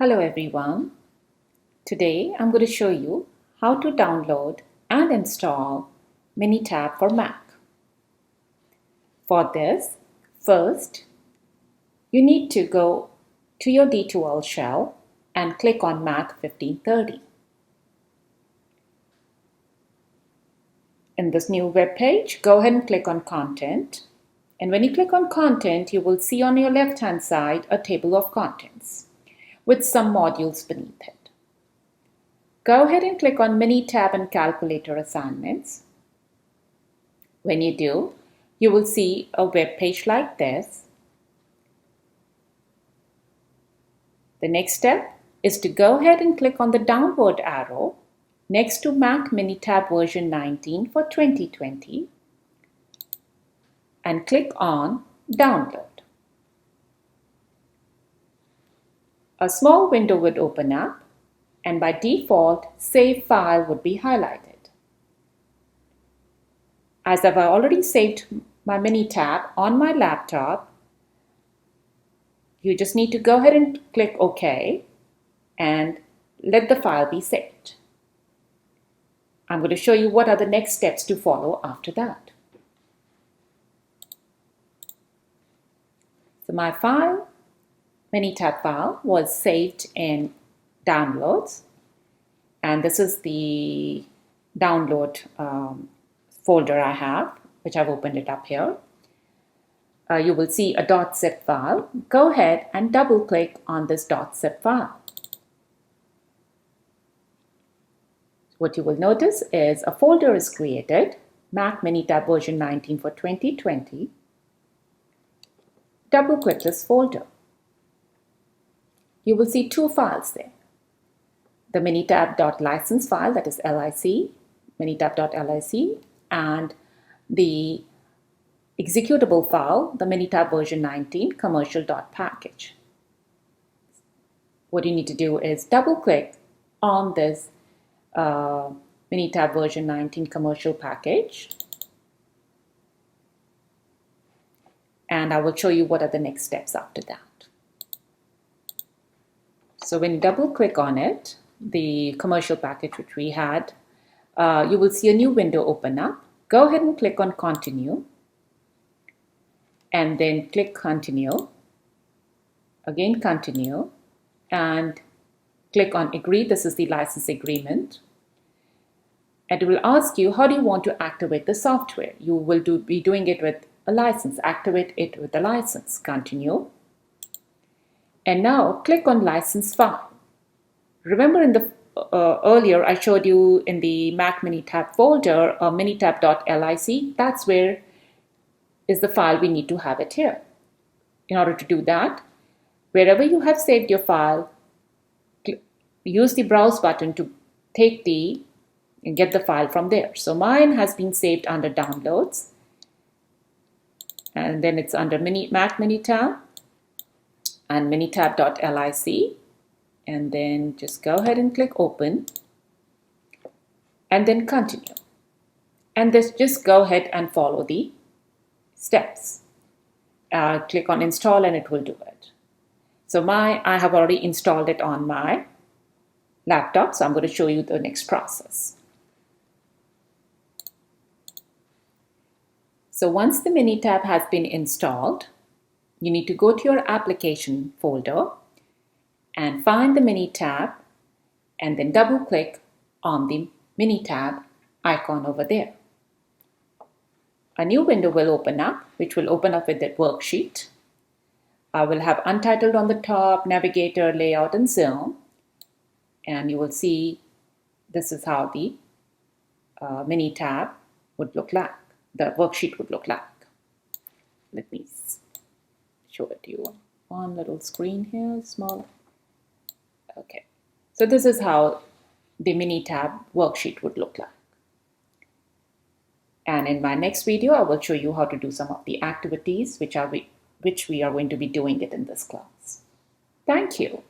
Hello everyone. Today I'm going to show you how to download and install Minitab for Mac. For this, first you need to go to your D2L shell and click on Mac 1530. In this new web page, go ahead and click on Content. And when you click on Content, you will see on your left-hand side a table of contents with some modules beneath it. Go ahead and click on Minitab and Calculator assignments. When you do, you will see a web page like this. The next step is to go ahead and click on the downward arrow next to Mac Minitab version 19 for 2020 and click on Download. A small window would open up, and by default, Save File would be highlighted. As I've already saved my Minitab on my laptop, you just need to go ahead and click OK and let the file be saved. I'm going to show you what are the next steps to follow after that. So my file, Minitab file, was saved in Downloads, and this is the download folder I have, which I've opened it up here. You will see a .zip file. Go ahead and double click on this .zip file. What you will notice is a folder is created, Mac Minitab version 19 for 2020. Double click this folder. You will see two files there. The minitab.license file, that is LIC, minitab.lic, and the executable file, the Minitab version 19 commercial.package. What you need to do is double click on this Minitab version 19 commercial package, and I will show you what are the next steps after that. So when you double click on it, the commercial package which we had, you will see a new window open up. Go ahead and click on Continue, and then click Continue, again Continue, and click on Agree. This is the license agreement, and it will ask you how do you want to activate the software. You will be doing it with a license. Activate it with a license. Continue. And now click on License File. Remember in the earlier I showed you in the Mac Minitab folder, minitab.lic, that's where is the file we need to have it here. In order to do that, wherever you have saved your file, use the Browse button to take and get the file from there. So mine has been saved under Downloads, and then it's under Mac Minitab and minitab.lic, and then just go ahead and click Open, and then Continue. And just go ahead and follow the steps. Click on Install and it will do it. So I have already installed it on my laptop, so I'm going to show you the next process. So once the Minitab has been installed, you need to go to your application folder and find the Minitab, and then double click on the Minitab icon over there. A new window will open up, which will open up with that worksheet. I will have Untitled on the top, Navigator, Layout, and Zoom, and you will see this is how the Minitab would look like, the worksheet would look like. Let me show it to you on one little screen here, small. Okay, so this is how the Minitab worksheet would look like. And in my next video, I will show you how to do some of the activities which we are going to be doing it in this class. Thank you.